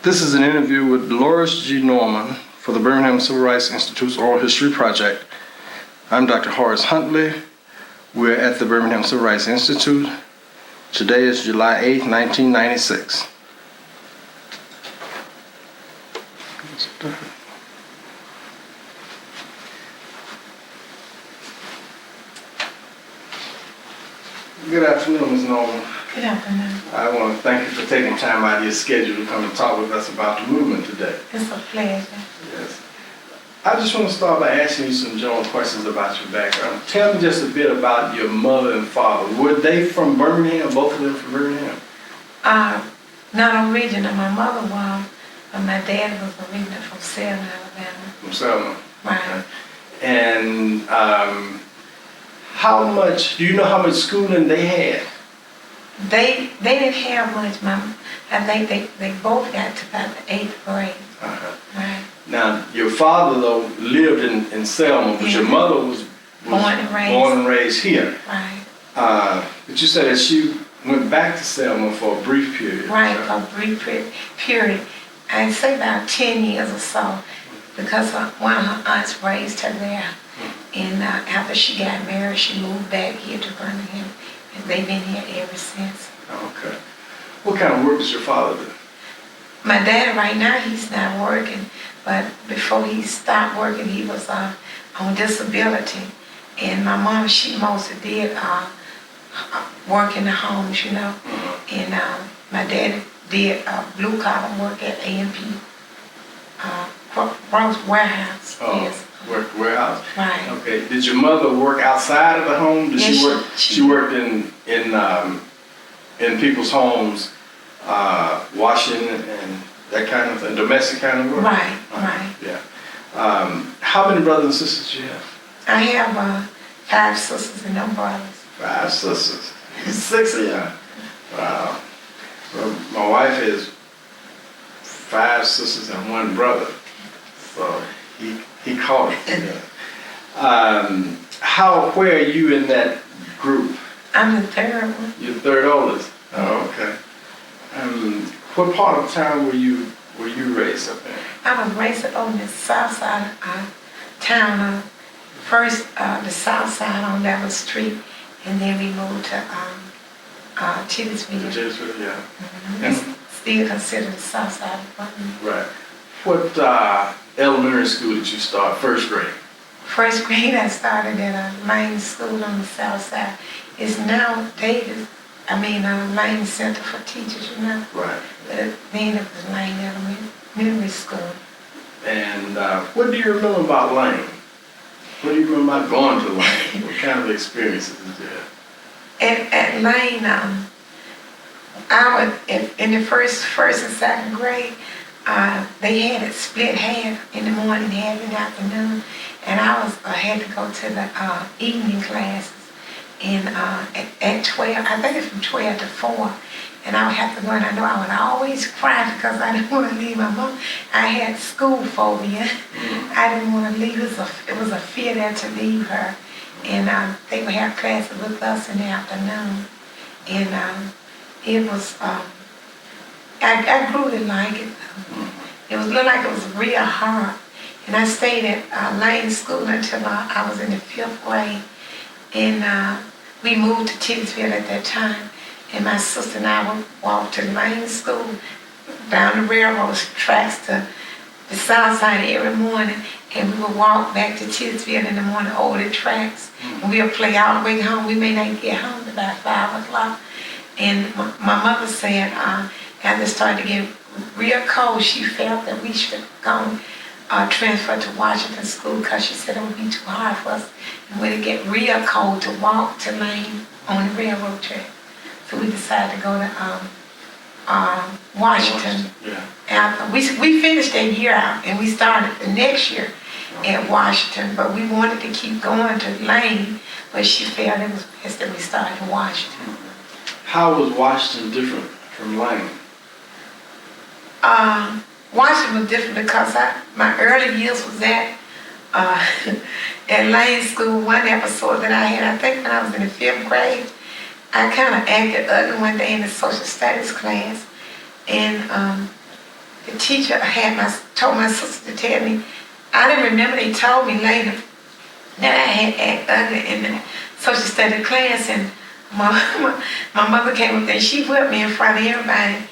This is an interview with Deloris G. Norman for the Birmingham Civil Rights Institute's Oral History Project. I'm Dr. Horace Huntley. We're at the Birmingham Civil Rights Institute. Today is July 8, 1996. Good afternoon, Ms. Norman. Good afternoon. I want to thank you for taking time out of your schedule to come and talk with us about the movement today. It's a pleasure. Yes. I just want to start by asking you some general questions about your background. Tell me just a bit about your mother and father. Were they from Birmingham, both of them from Birmingham? Not original. My mother was, but my dad was originally from Selma, Alabama. From Selma? Right. Okay. And do you know how much schooling they had? They didn't have much, Mom. I think they both got to about the 8th grade. Uh-huh. Right. Now, your father, though, lived in Selma, but your mother was born and raised here. Right. But you said that she went back to Selma for a brief period. Right, for a brief period. I'd say about 10 years or so, because one of her aunts raised her there. And after she got married, she moved back here to Birmingham. And they've been here ever since. Okay. What kind of work does your father do? My dad right now, he's not working, but before he stopped working, he was on disability. And my mom, she mostly did work in the homes, you know. And my dad did blue collar work at A&P warehouse. Oh, yes. Worked warehouse. Right. Okay. Did your mother work outside of the home? Did yes, she work? She worked in people's homes, washing and that kind of thing, domestic kind of work. Right. Right. Yeah. How many brothers and sisters do you have? I have 5 sisters and no brothers. 5 sisters. 6 of you. Wow. Well, my wife has 5 sisters and 1 brother. So he caught it. Yeah. Where are you in that group? I'm the 3rd one. You're the 3rd oldest. Oh, okay. What part of town were you raised up in? I was raised on the south side of town. First, the south side on Level Street, and then we moved to Chittisville. Chittisville, yeah. It's still considered the south side of Birmingham. Right. What elementary school did you start? First grade? First grade, I started at a Lane School on the south side. It's now Lane Center for Teachers, you know. Right. But then it was Lane Elementary School. And what do you remember about Lane? What do you remember about going to Lane? What kind of experiences did you have? At Lane, I would, in the first and second grade, they had it split half in the morning, half in the afternoon, and I had to go to the evening classes. And at 12, I think it's from 12 to 4, and I would have to go, and I know I would always cry because I didn't want to leave my mom. I had school phobia. I didn't want to leave. It was a fear there to leave her. And they would have classes with us in the afternoon. And it was, I grew to like it. It looked like it was real hard. And I stayed at Lane School until I was in the 5th grade. And we moved to Chittisville at that time. And my sister and I would walk to Lane School, down the railroad tracks to the south side every morning. And we would walk back to Chittisville in the morning over the tracks. And we would play all the way home. We may not get home till about 5 o'clock. And my mother said, after it started to get real cold, she felt that we should go transfer to Washington School because she said it would be too hard for us when it get real cold to walk to Lane on the railroad track. So we decided to go to Washington. Yeah. And we finished that year out, and we started the next year at Washington, but we wanted to keep going to Lane, but she felt it was best that we started in Washington. How was Washington different from Lane? Washington was different because my early years was at Lane School. One episode that I had, I think when I was in the 5th grade, I kind of acted ugly one day in the social studies class, and the teacher told my sister to tell me. I didn't remember. They told me later that I had act ugly in the social studies class, and my mother came up there and she whipped me in front of everybody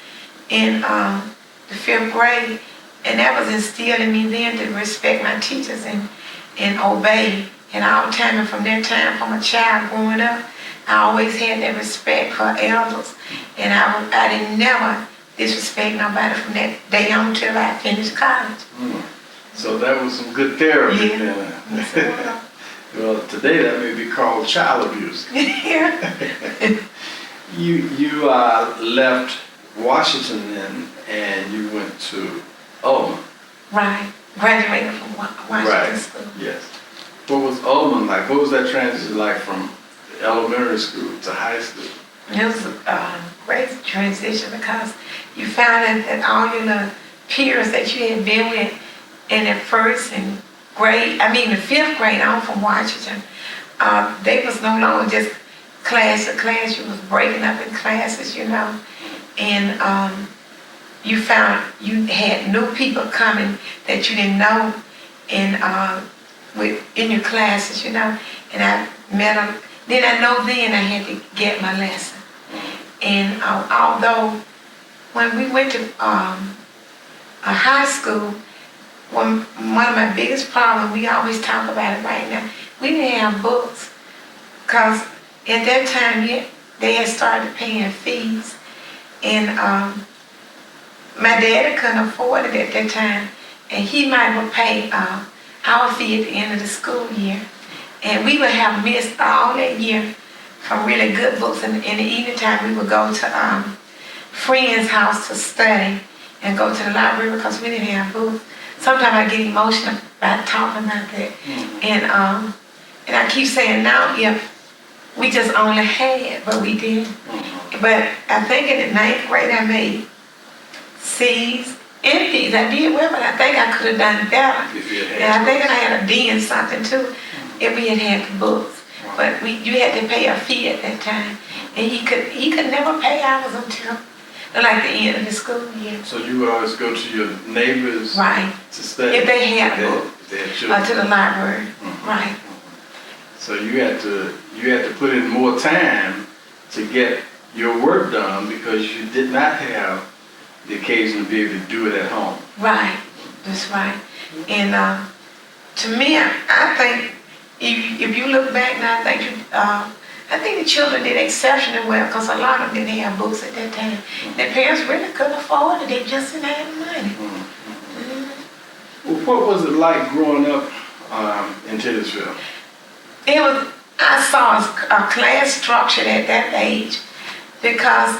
in the 5th grade, and that was instilled in me then to respect my teachers and obey. And all the time, and from that time, from a child growing up, I always had that respect for elders, and I didn't never disrespect nobody from that day on till I finished college. So that was some good therapy. Yeah. Then. Well, today that may be called child abuse. Yeah. You left Washington then, and you went to Almond. Right. Graduated from Washington School. Yes. What was Almond like? What was that transition like from elementary school to high school? It was a great transition because you found out that all your little peers that you had been with in the 1st and grade, the 5th grade on from Washington, they was no longer just class to class. You was breaking up in classes, and you found you had new people coming that you didn't know in your classes, and I met them. Then I had to get my lesson. And although when we went to a high school, one of my biggest problems, we always talk about it right now, we didn't have books. Because at that time, they had started paying fees. And my daddy couldn't afford it at that time. And he might have paid our fee at the end of the school year. And we would have missed all that year from really good books. And in the evening time, we would go to friend's house to study and go to the library because we didn't have books. Sometimes I get emotional about talking about that. And I keep saying now, if we just only had, but we didn't. But I think in the 9th grade, I made C's and D's. I did well, but I think I could have done better. And I think I had a D in something too if we had had the books. But you had to pay a fee at that time. And he could never pay ours until like the end of the school year. So you would always go to your neighbors to study? If they had a book. If they had children. To the library. Right. So you had to put in more time to get your work done because you did not have the occasion to be able to do it at home. Right. That's right. And to me, I think if you look back now, I think the children did exceptionally well because a lot of them didn't have books at that time. Their parents really couldn't afford it. They just didn't have the money. Well, what was it like growing up in Taylorsville? I saw a class structure at that age because,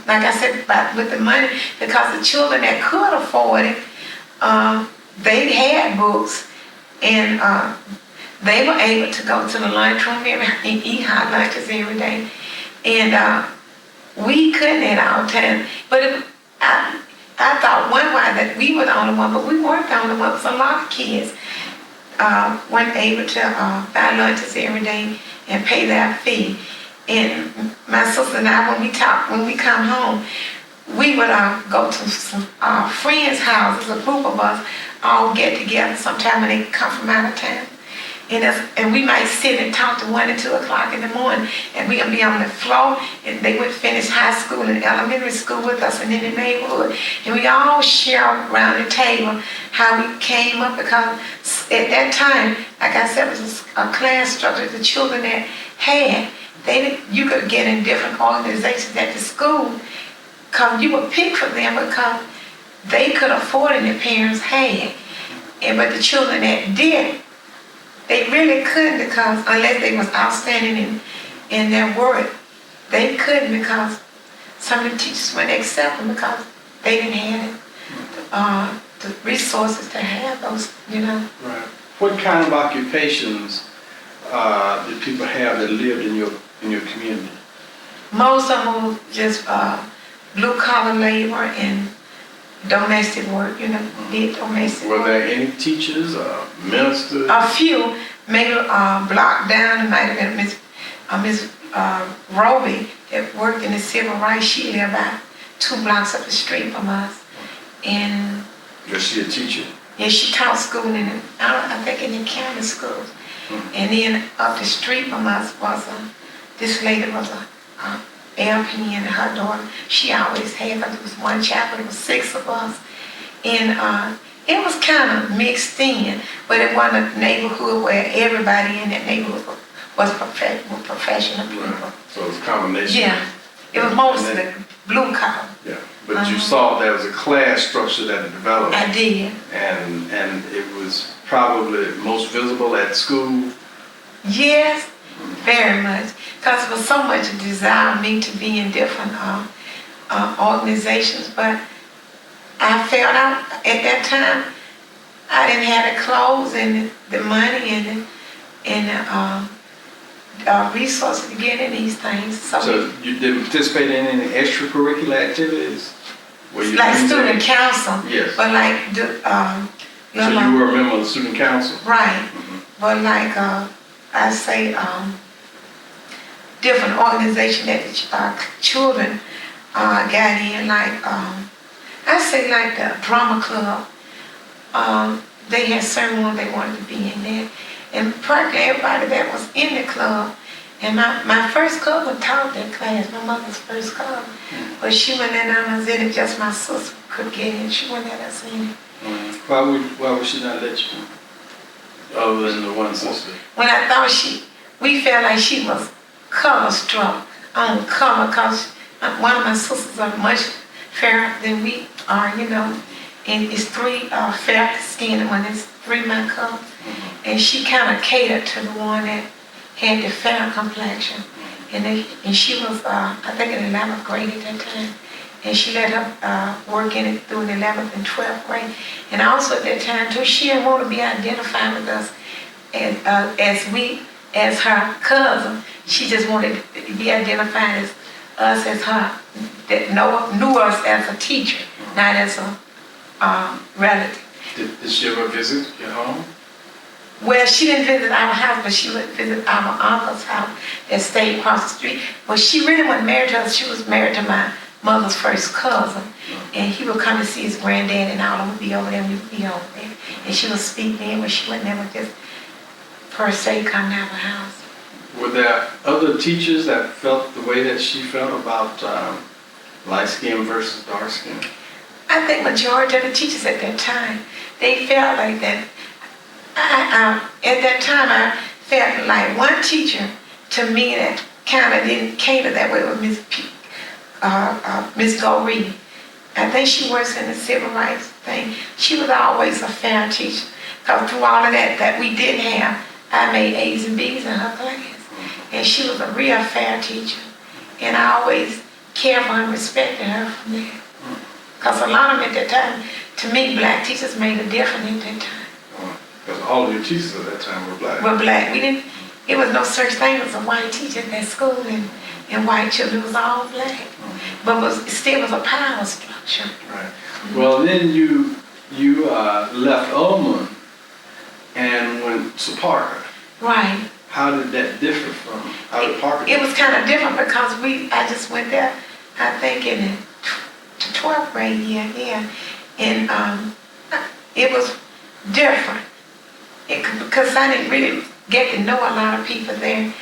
like I said, with the money, because the children that could afford it, they had books and they were able to go to the lunchroom and eat hot lunches every day. And we couldn't at all times. But I thought one while that we were the only one, but we weren't the only one. Because a lot of kids weren't able to buy lunches every day and pay their fee. And my sister and I, when we come home, we would go to some friends' houses, a group of us, all get together sometime when they come from out of town. And we might sit and talk to 1 and 2 o'clock in the morning, and we gonna be on the floor, and they would finish high school and elementary school with us and in the neighborhood. And we all share around the table how we came up, because at that time, like I said, it was a class structure. The children that had, you could get in different organizations at the school, because you would pick for them because they could afford it and their parents had. But the children that did, they really couldn't, because unless they was outstanding in their work, they couldn't, because some of the teachers wouldn't accept them because they didn't have the resources to have those, Right. What kind of occupations did people have that lived in your community? Most of them were just blue collar labor and domestic work, did domestic work. Were there any teachers or ministers? A few, maybe a block down, it might have been Miss Roby that worked in the civil rights. She lived about 2 blocks up the street from us. And Was she a teacher? Yeah, she taught school I think in the county schools. Mm-hmm. And then up the street from us was this lady was a LP and her daughter. She always had, there was one chapel, there was 6 of us. And it was kind of mixed in, but it wasn't a neighborhood where everybody in that neighborhood was professional people. Right. So it was a combination. Yeah, it was mostly blue collar. Yeah, but you saw there was a class structure that had developed. I did. And it was probably most visible at school. Yes, very much. Because it was so much a desire of me to be in different organizations, but I felt out at that time I didn't have the clothes and the money and the resources to get in these things. So you didn't participate in any extracurricular activities? Like student council. Yes. But like, so you were a member of the student council? Right. Mm-hmm. But like, I say, different organizations that the children got in, like, I say like the drama club. They had certain ones they wanted to be in there. And practically everybody that was in the club, and my first cousin taught that class, my mother's first cousin. But she wouldn't let us in it, just my sister could get in. She wouldn't let us in it. Why would she not let you in? Other than the one sister? When I thought we felt like she was color struck on color, because one of my sisters are much fairer than we are, you know. And it's 3 fair skinned one, it's 3 my color. And she kind of catered to the one that had the fair complexion. And she was, I think, in the 11th grade at that time. And she let her work in it through the 11th and 12th grade. And also at that time, too, she didn't want to be identified with us as her cousin. She just wanted to be identified as us as her, that knew us as a teacher, not as a relative. Did she ever visit your home? Well, she didn't visit our house, but she would visit our uncle's house that stayed across the street. Well, she really wasn't married to us. She was married to my mother's first cousin. And he would come to see his granddad, and all of them would be over there, and we would be over there. And she would speak then, but she would never just, per se, come to our house. Were there other teachers that felt the way that she felt about light skin versus dark skin? I think majority of the teachers at that time, they felt like that. At that time, I felt like one teacher to me that kind of didn't cater that way was Miss Goree. I think she works in the civil rights thing. She was always a fair teacher. Because through all of that we didn't have, I made A's and B's in her class. And she was a real fair teacher. And I always cared for her and respected her from there. Because a lot of them at that time, to me, black teachers made a difference at that time. Because all of your teachers at that time were black. Were black. It was no such thing as a white teacher at that school and white children. It was all black. But it still was a power structure. Right. Well, then you left Almond and went to Parker. Right. How did that differ from, how did Parker It was kind of different because I just went there, I think, in the 12th grade year, yeah. And it was different. Because I didn't really get to know a lot of people there.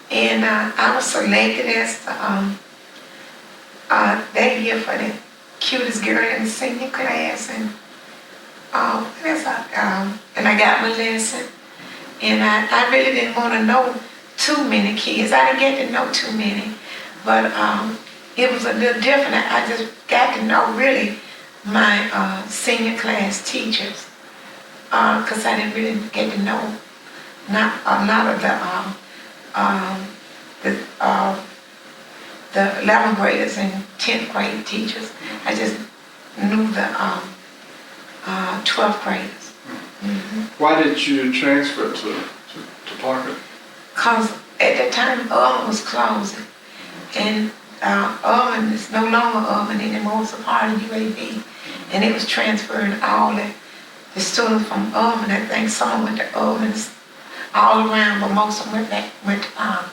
And I was selected as that year for the cutest girl in the senior class. And and I got my lesson. And I really didn't want to know too many kids. I didn't get to know too many. But it was a little different. I just got to know really my senior class teachers. Because I didn't really get to know not a lot of the 11th graders and 10th grade teachers. I just knew the 12th graders. Mm-hmm. Why did you transfer to Parker? Because at that time, Almond was closing. And Almond is no longer Almond anymore. It's a part of UAB. And it was transferring all the students from Almond. I think some went to Almond all around, but most of them went to Parker.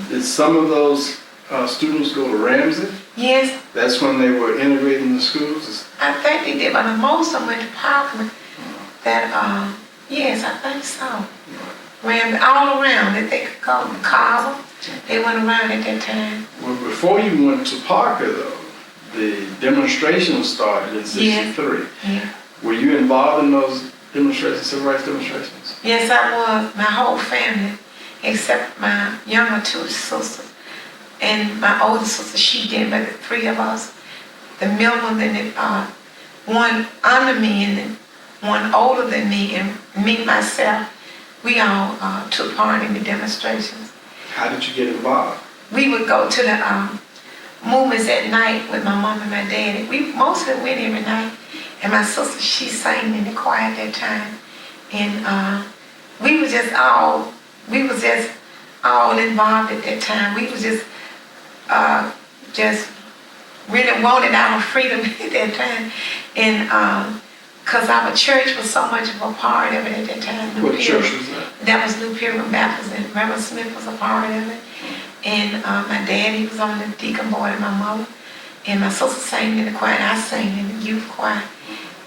Did some of those students go to Ramsey? Yes, That's when they were integrating the schools? I think they did, but most of them went to Parkland. That, yes, I think so. Ran all around that they could go to Carver. They went around at that time. Well, before you went to Parker, though, the demonstrations started in '63. Yeah. Were you involved in those demonstrations, civil rights demonstrations? Yes, I was. My whole family, except my younger two sisters. And my older sister, she did, but the three of us, the middle one, and one under me and one older than me, and me, myself, we all took part in the demonstrations. How did you get involved? We would go to the movements at night with my mom and my daddy. We mostly went every night, and my sister, she sang in the choir at that time. And we was just all involved at that time. We was just really wanted our freedom at that time. And because our church was so much of a part of it at that time. What church was that? That was New Pilgrim Baptist, and Reverend Smith was a part of it. And my daddy was on the deacon board, and my mother. And my sister sang in the choir, and I sang in the youth choir.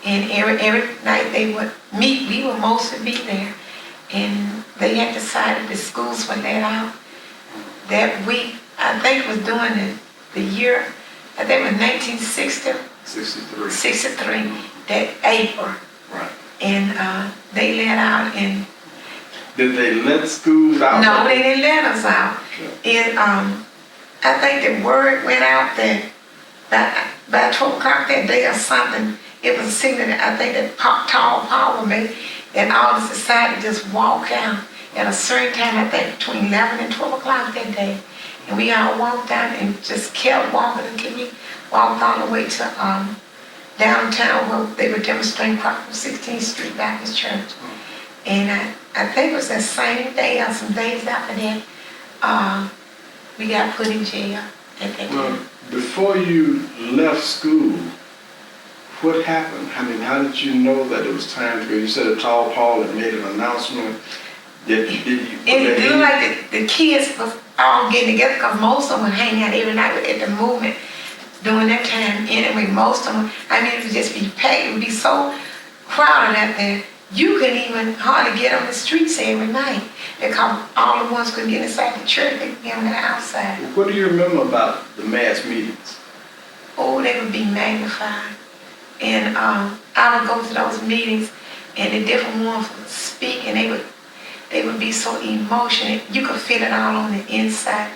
And every night they would meet, we would mostly be there. And they had decided the schools were let out that week. I think it was during the year, I think it was 1960. 63, that April. Right. And they let out in... Did they let schools out? No, they didn't let us out. Okay. And I think the word went out that by 12 o'clock that day or something, it was a signal that I think that tall power made that all the society just walk out at a certain time, I think between 11 and 12 o'clock that day. And we all walked down and just kept walking until we walked all the way to downtown where they were demonstrating from 16th Street Baptist Church. And I think it was that same day or some days after that, we got put in jail at that Well, time. before you left school, what happened? I mean, how did you know that it was time to go? You said a tall Paul had made an announcement. Did you It looked like the kids was all getting together because most of them would hang out every night at the movement during that time. Anyway, most of them, I mean, it would just be packed. It would be so crowded out there. You couldn't even hardly get on the streets every night because all the ones couldn't get inside the church. They could get on the outside. What do you remember about the mass meetings? Oh, they would be magnified. And I would go to those meetings and the different ones would speak and they would be so emotional. You could feel it all on the inside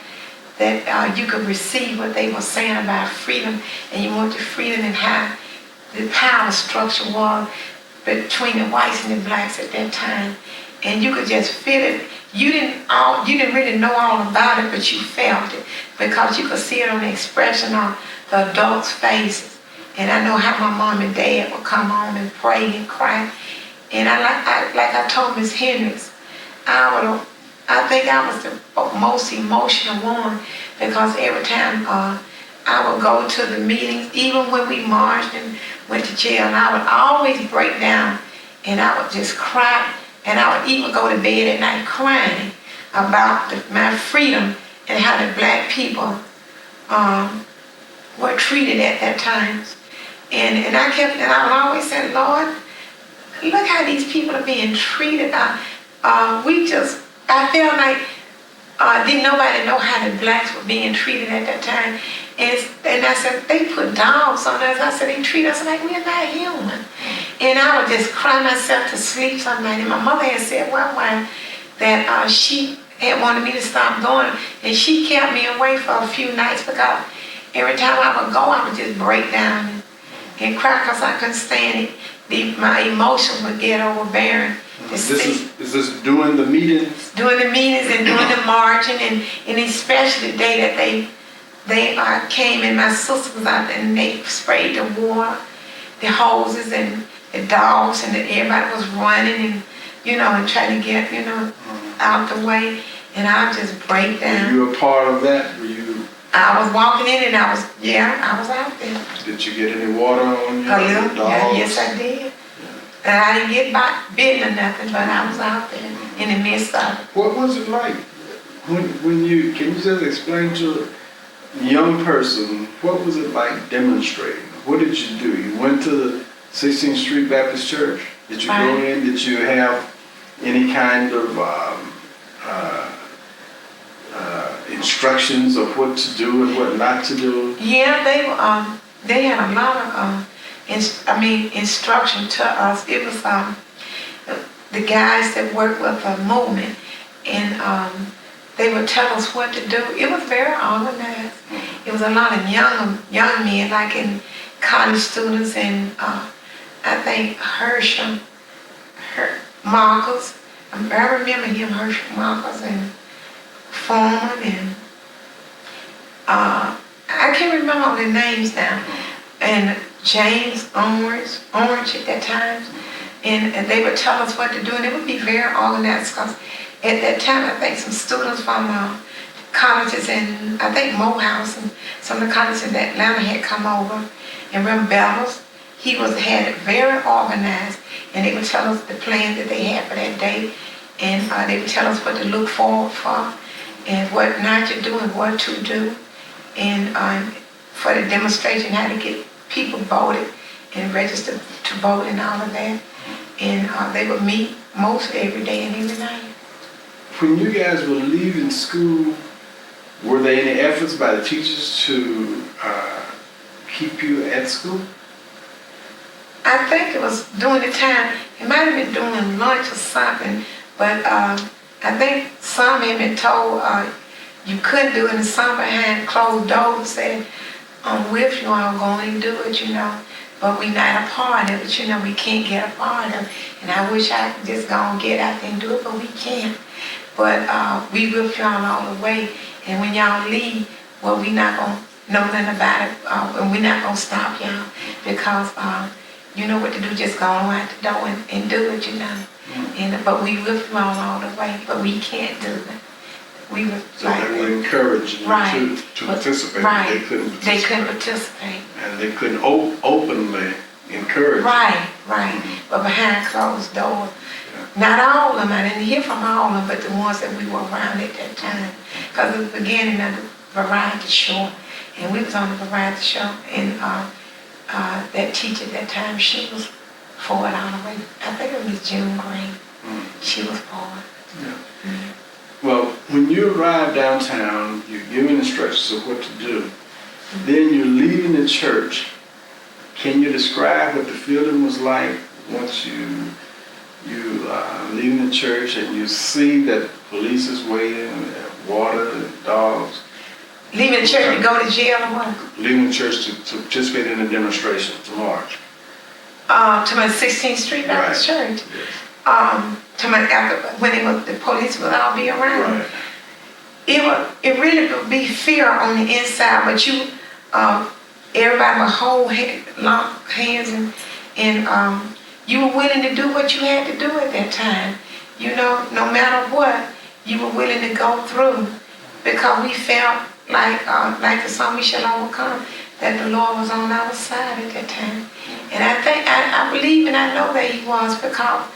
that you could receive what they were saying about freedom, and you want the freedom and how the power structure was between the whites and the blacks at that time. And you could just feel it. You didn't really know all about it, but you felt it because you could see it on the expression of the adults' faces. And I know how my mom and dad would come on and pray and cry. And like I told Miss Hendricks, I think I was the most emotional one because every time I would go to the meetings, even when we marched and went to jail, and I would always break down and I would just cry. And I would even go to bed at night crying about my freedom and how the black people were treated at that time. And I would always say, Lord, look how these people are being treated. I felt like didn't nobody know how the blacks were being treated at that time. And I said, they put dogs on us. I said, they treat us like we're not human. And I would just cry myself to sleep some night. And my mother had said one time that she had wanted me to stop going. And she kept me away for a few nights because every time I would go, I would just break down and cry because I couldn't stand it. My emotions would get overbearing. Is this during the meetings? During the meetings and during the marching and especially the day that they came and my sister was out there and they sprayed the water, the hoses and the dogs and everybody was running and and trying to get out the way, and I would just break down. Were you a part of that? I was walking in and I was out there. Did you get any water on you? A little, yes I did. Yeah. And I didn't get bitten or nothing, but I was out there in the midst of it. What was it like when you, can you just explain to young person, what was it like demonstrating? What did you do? You went to the 16th Street Baptist Church? Did you go in? Did you have any kind of instructions of what to do and what not to do? Yeah, they had a lot of instruction to us. It was the guys that worked with the movement, and they would tell us what to do. It was very organized. It was a lot of young men, like in college students, and I think Herschel Marcus. I remember him, Herschel Marcus, and Foreman, and I can't remember all the names now. And James Orange at that time, and they would tell us what to do, and it would be very organized, because at that time I think some students from colleges, and I think Morehouse and some of the colleges in Atlanta had come over, and Rem Bellows, had it very organized, and they would tell us the plan that they had for that day, and they would tell us what to look forward for, and what not to do and what to do, and for the demonstration, how to get people voted and registered to vote and all of that. And they would meet mostly every day and every night. When you guys were leaving school, were there any efforts by the teachers to keep you at school? I think it was during the time, it might have been during lunch or something, but I think some had been told you couldn't do it, and some behind closed doors said, I'm with you, I'm going to do it, but we're not a part of it, we can't get a part of it. And I wish I could just go and get out there and do it, but we can't. But we with y'all all the way, and when y'all leave, well, we're not going to know nothing about it, and we're not going to stop y'all, because you know what to do, just go on out the door and do it, And, but we with y'all all the way, but we can't do it. We were so they would encourage you to participate. Right. They couldn't participate. And they couldn't openly encourage you. Right. But behind closed doors. Yeah. Not all of them. I didn't hear from all of them, but the ones that we were around at that time. Because it was the beginning of the variety show. And we was on the variety show. And that teacher at that time, she was for it all the way. I think it was June Green. She was for it. Yeah. Well, when you arrive downtown, you're given instructions of what to do. Then you're leaving the church. Can you describe what the feeling was like once you leaving the church and you see that police is waiting, water and dogs? Leaving the church to go to jail or what? Leaving the church to participate in a demonstration, to march. To my 16th Street Baptist Church. Yes. When the police would all be around. Right. It really would be fear on the inside, but everybody would hold lock hands, and you were willing to do what you had to do at that time. No matter what, you were willing to go through, because we felt like the song we shall overcome, that the Lord was on our side at that time. And I believe and I know that He was, because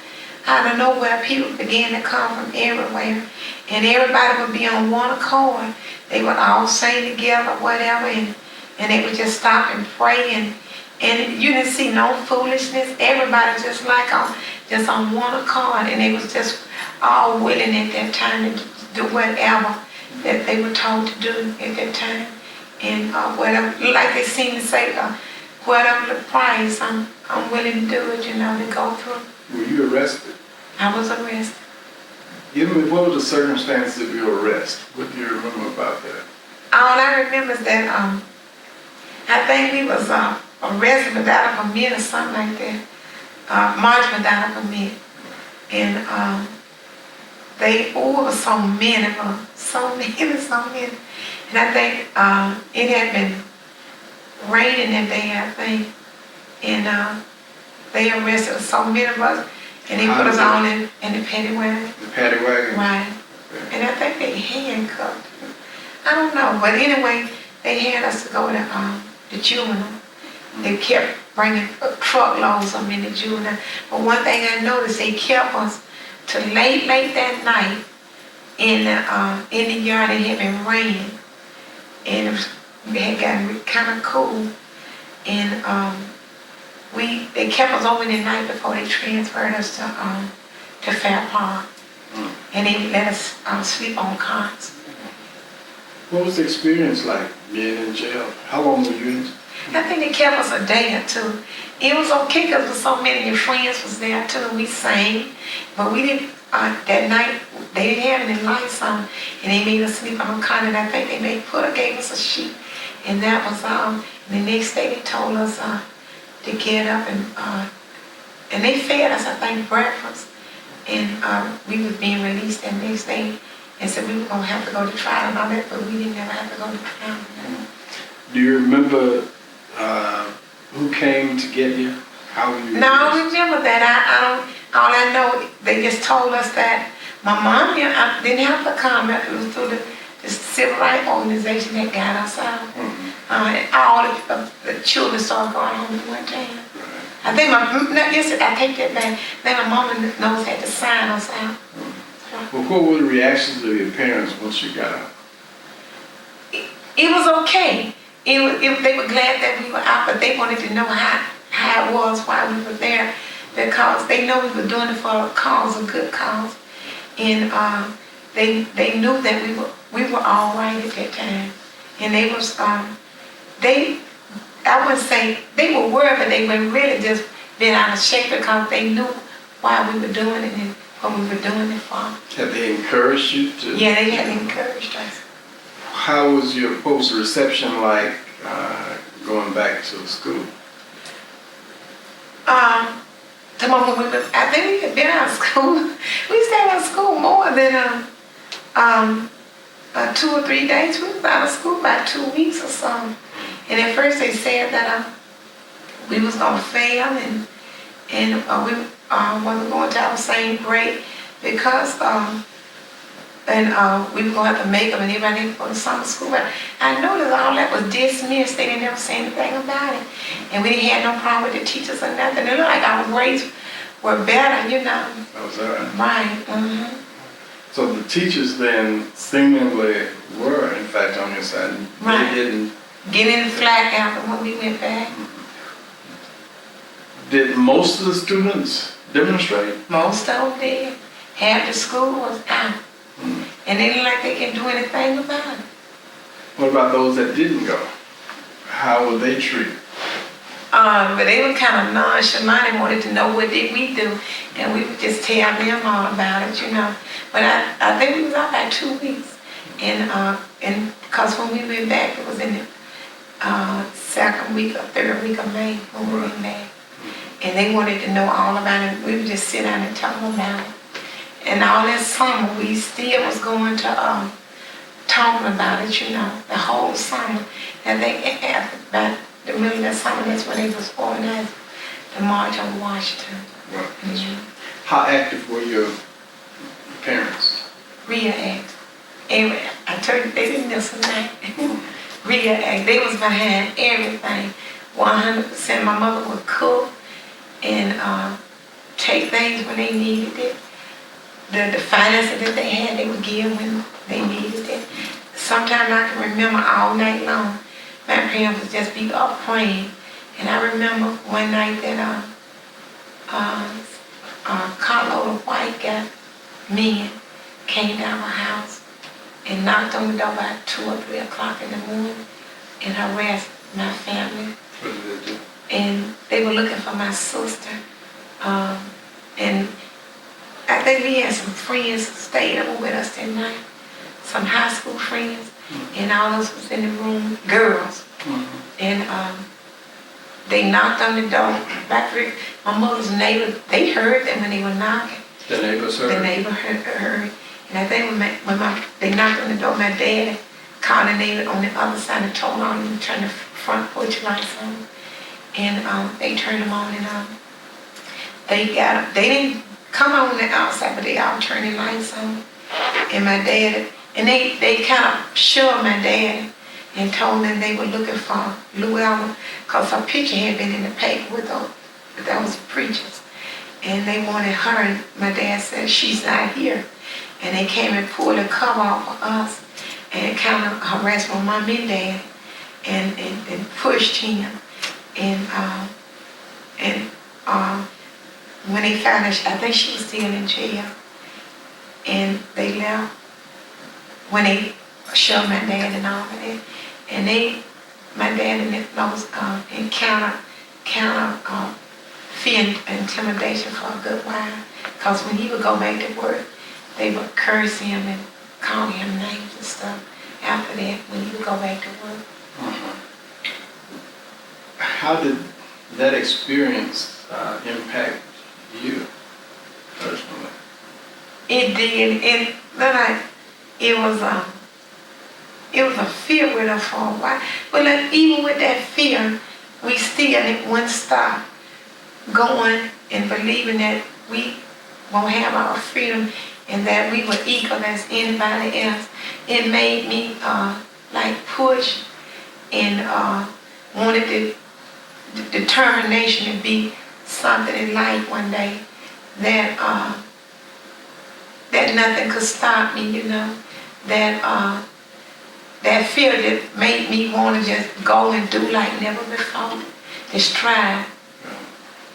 out of nowhere, people began to come from everywhere, and everybody would be on one accord. They would all sing together, whatever, and they would just stop and pray, and you didn't see no foolishness. Everybody just on one accord, and they was just all willing at that time to do whatever that they were told to do at that time, and whatever, like they seem to say, whatever the price, I'm willing to do it, to go through. Were you arrested? I was arrested. Give me, what were the circumstances of your arrest? What do you remember about that? All I remember is that I think we was arrested without a permit or something like that. Marched without a permit. And it was so many of them. So many. And I think it had been raining that day, I think. And they arrested so many of us. And they put us all in the paddy wagon. The paddy wagon? Right. Okay. And I think they handcuffed. I don't know. But anyway, they had us to go to the juvenile. They kept bringing truckloads of them in the juvenile. But one thing I noticed, they kept us till late that night in the yard. It had been raining. And we had gotten kind of cool, and they kept us over the night before they transferred us to Fair Park, and they let us sleep on cots. What was the experience like being in jail? How long were you in? I think they kept us a day or two. It was okay because so many of your friends was there too, and we sang, but we didn't. That night they didn't have any lights on, and they made us sleep on cot. And I think they gave us a sheet, and that was and the next day they told us to get up and they fed us, I think, breakfast, and we was being released that next day, and said we were gonna have to go to trial and all that, but we didn't ever have to go to trial. Do you remember who came to get you? How were you? No, I don't remember that. I don't. All I know, they just told us that my mom didn't have to come. It was through the civil rights organization that got us out. And all the children started going home at one time. Right. I think I take that back. I think my mom and those had to sign us out. Well, what were the reactions of your parents once you got out? It was okay. They were glad that we were out, but they wanted to know how it was while we were there, because they know we were doing it for a cause, a good cause, and they knew that we were all right at that time, and they was I wouldn't say they were worried, but they were really just been out of shape because they knew why we were doing it and what we were doing it for. Have they encouraged you to? Yeah, they had encouraged us. How was your post reception like going back to school? I think we had been out of school. We stayed out of school more than 2 or 3 days. We was out of school about 2 weeks or so. And at first they said that we was gonna fail and we wasn't going to our same grade because we were gonna have to make them and everybody go to summer school. But I noticed all that was dismissed. They didn't ever say anything about it. And we didn't have no problem with the teachers or nothing. It looked like our grades were better, you know. Oh, is that right? Right. Mm-hmm. So the teachers then seemingly were, in fact, on your side. Right. They didn't. Getting the flag out when we went back. Did most of the students demonstrate? Most of them did. Half the school was out. And they didn't like they could do anything about it. What about those that didn't go? How were they treated? But they were kind of nonchalant and wanted to know what did we do, and we would just tell them all about it, you know. But I think we was out by 2 weeks, and because when we went back, it was in the second week or third week of May when we went back, and they wanted to know all about it. We would just sit down and talk about it, and all that summer we still was going to talking about it, you know, the whole summer. And they about the middle of that summer, that's when they was organized the March on Washington. Right. Mm-hmm. How active were your parents? Real active. I told you, they didn't miss a night. Real active. They was behind everything, 100%. My mother would cook and take things when they needed it. The finances that they had, they would give when they needed it. Sometimes I can remember all night long, my parents would just be up praying. And I remember one night that carload of white men came down my house and knocked on the door about 2 or 3 o'clock in the morning and harassed my family. What did they do? And they were looking for my sister. And I think we had some friends stayed over with us that night, some high school friends, and all of us was in the room, girls. And they knocked on the door. My mother's neighbor, they heard them when they were knocking. The neighbors heard? The neighbor heard. And I think when they knocked on the door, my dad called the neighbor on the other side and told on them to turn the front porch lights on. And they turned them on and they didn't come on the outside, but they all turned the lights on. And my dad, and they kind of shoved my dad and told them they were looking for Llewellyn, because her picture had been in the paper with those preachers. And they wanted her, and my dad said, she's not here. And they came and pulled the cover off of us and kind of harassed my mom and dad. and pushed him. And when they found out, I think she was still in jail. And they left when they showed my dad and all of that. And my dad and those encountered fear and intimidation for a good while. Because when he would go back to work, they would curse him and call him names and stuff after that when he would go back to work. How did that experience impact you personally? It did, and then it was a fear with us for a while. But like, even with that fear, we still wouldn't stop going and believing that we won't have our freedom and that we were equal as anybody else. It made me like push and wanted the determination to be something in life one day that that nothing could stop me, you know. That fear that made me want to just go and do like never before. Just try.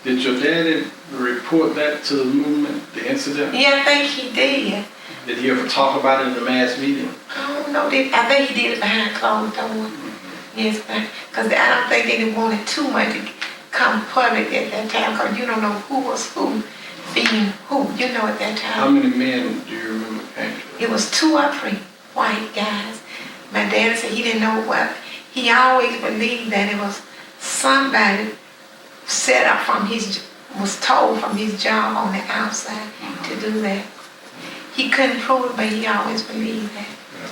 Did your daddy report that to the movement, the incident? Yeah, I think he did. Did he ever talk about it in the mass meeting? I don't know. I think he did it behind closed doors. Yes, because I don't think they didn't want it too much to come public at that time, because you don't know who was who feeding who, you know, at that time. How many men do you remember came to It was 2 or 3 white guys. My dad said he didn't know what. He always believed that it was somebody set up was told from his job on the outside to do that. He couldn't prove it, but he always believed that. Yeah.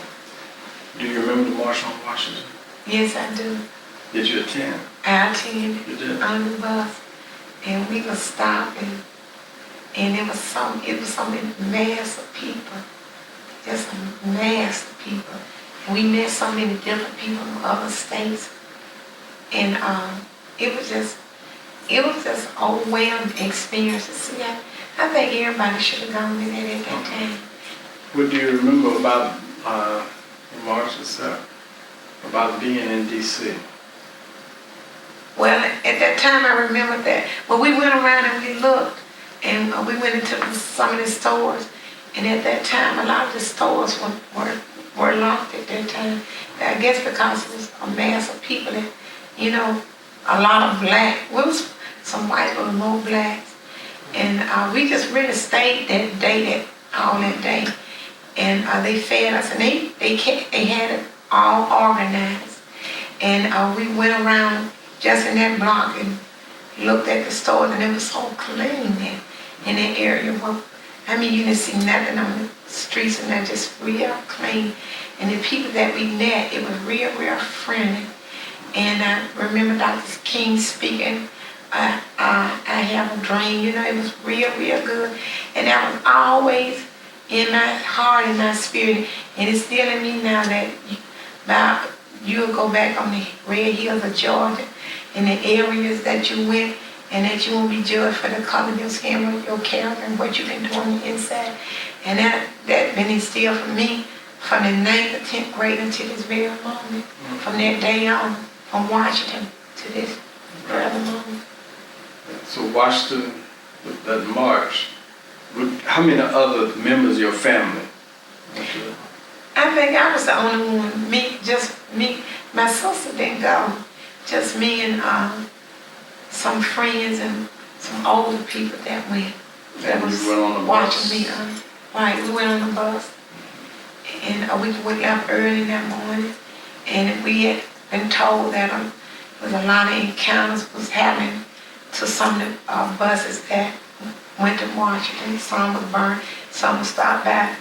Do you remember the March on Washington? Yes, I do. Did you attend? I attended You did? on the bus, and we were stopping, and it was so many mass of people, just a mass of people. And we met so many different people from other states, and it was just an overwhelming experience to see. I think everybody should have gone with it at that time. What do you remember about the march itself? About being in D.C.? Well, at that time I remember that. Well, we went around and we looked, and we went into some of the stores, and at that time a lot of the stores were locked at that time. I guess because it was a mass of people that, you know, a lot of black. Well, it was some white, but more blacks. And we just really stayed that day, all that day. And they fed us, and they had it all organized. And we went around just in that block and looked at the stores, and it was so clean there in that area. Well, I mean, you didn't see nothing on the streets, and they're just real clean. And the people that we met, it was real friendly. And I remember Dr. King speaking, I have a dream, you know, it was real good. And that was always in my heart and my spirit, and it's still in me now that you'll go back on the red hills of Georgia, in the areas that you went, and that you won't be judged for the color of your skin or your character and what you've been doing on the inside. And that been instilled for me from the 9th or 10th grade until this very moment, from that day on, from Washington to this very moment. So Washington, that march, how many other members of your family went to it? I think I was the only one. Just me. My sister didn't go. Just me and some friends and some older people that went. And was you went on the watching bus? me. Right, we went on the bus, and we went up early that morning, and we had been told that there was a lot of encounters was happening to some of the buses that went to Washington. Some was burned, some was stopped by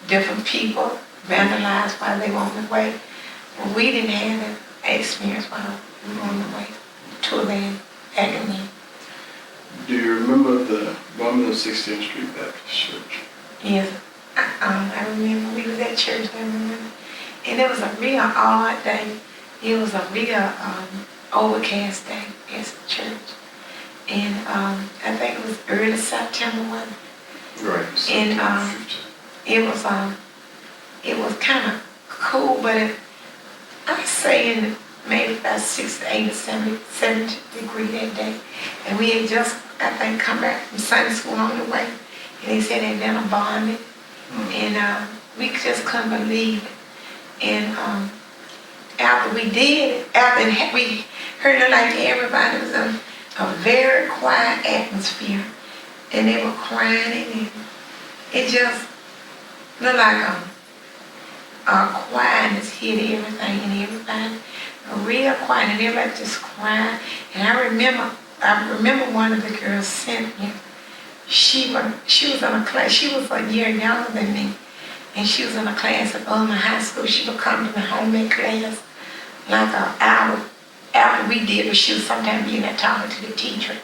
different people, vandalized while they were on the way. But we didn't have that experience while we were on the way to a van back in there. Do you remember the woman of 16th Street Baptist Church? Yes, I remember we was at church that morning, and it was a real odd day. It was a real overcast day at the church, and I think it was early September, wasn't it? Right. And it was kind of cool, but I say in maybe about 68 or 70 degree that day. And we had just, I think, come back from Sunday school on the way. And they said they'd been a bombing. And we just couldn't believe it. And after we did it, after we heard it like everybody was in a very quiet atmosphere. And they were crying and it just looked like quietness hit everything and everybody. A real quiet and everybody just crying. And I remember one of the girls, Cynthia. She was in a class. She was a year younger than me, and she was in a class at Almond High School. She would come to the home ec class like an hour after we did, but she was sometimes being there talking to the teacher.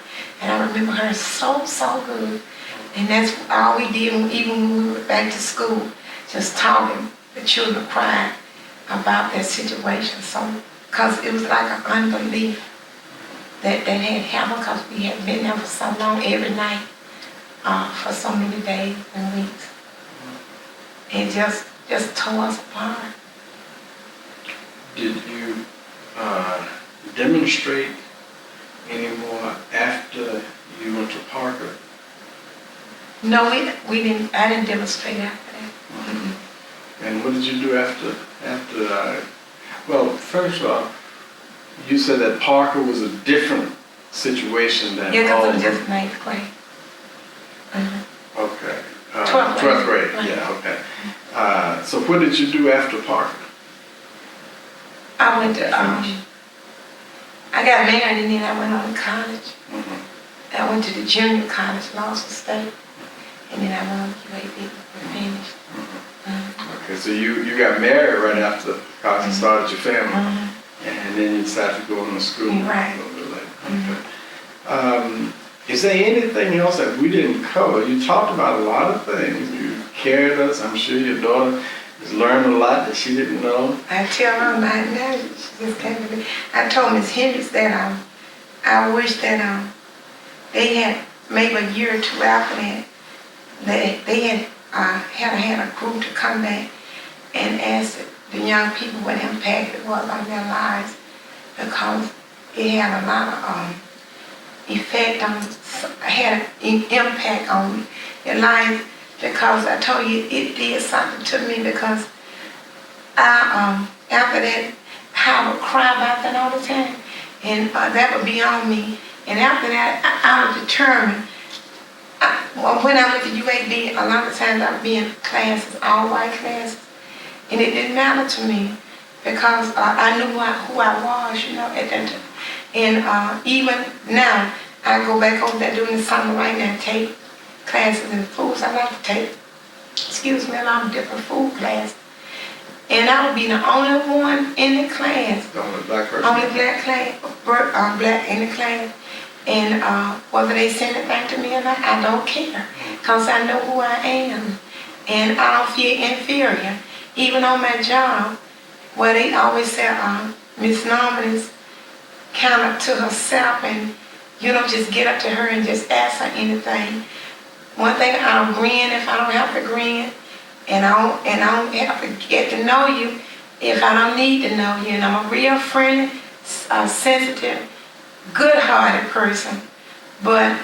And I remember her so good. And that's all we did, even when we went back to school, just talking. The children cried about that situation. So, because it was like an unbelief that had happened, because we had been there for so long, every night, for so many days and weeks. It just tore us apart. Did you demonstrate anymore after you went to Parker? No, we didn't. I didn't demonstrate after that. Mm-hmm. And what did you do after? Well, first off, you said that Parker was a different situation than Yeah, because it was Almond. just ninth grade. Okay. 12th grade. Right. Yeah. Okay. So what did you do after Parker? I went to I got married and then I went on to college. Mm-hmm. I went to the junior college, Lawson State, and then I went on to UAB and finished. Mm-hmm. Okay, so you got married right after college and started your family, and then you decided to go on to school Right. a little bit later. Okay. Is there anything else that we didn't cover? You talked about a lot of things. You carried us. I'm sure your daughter has learned a lot that she didn't know. I tell her right now, she just came to me. I told Ms. Hendricks that I wish that they had maybe a year or two after that, they had a group to come back and ask the young people what impact it was on their lives, because it had a lot of had an impact on their life, because I told you it did something to me, because I after that I would cry about that all the time, and that would be on me. And after that I was determined. When I went to UAB, a lot of times I would be in classes, all white classes, and it didn't matter to me, because I knew who I was, at that time. And even now, I go back over there during the summer right now and take classes in foods. I like to take, a lot of different food classes. And I would be the only one in the class. The only black person? Only black black in the class. And whether they say anything to me or not, I don't care, because I know who I am. And I don't feel inferior. Even on my job, where they always say, Miss Norman is kind of to herself, and you don't just get up to her and just ask her anything. One thing, I'll grin if I don't have to grin, and I don't have to get to know you if I don't need to know you. And I'm a real friendly, sensitive, good-hearted person, but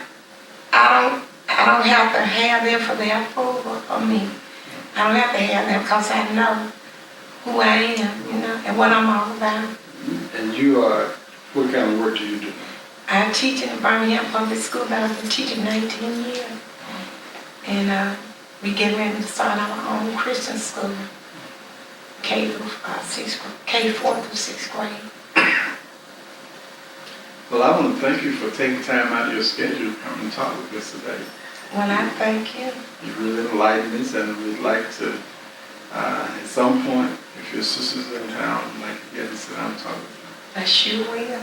I don't have to have them for their approval of me. I don't have to have them, because I know who I am, and what I'm all about. And you are, what kind of work do you do? I teach in the Birmingham Public School, but I've been teaching 19 years. And we get ready to start our own Christian school, K4 through 6th grade. Well, I want to thank you for taking time out of your schedule to come and talk with us today. Well, I thank you. You really enlightened us, and we'd like to, at some point, if your sister's in town, we'd like to get and sit down and talk with you. I sure will.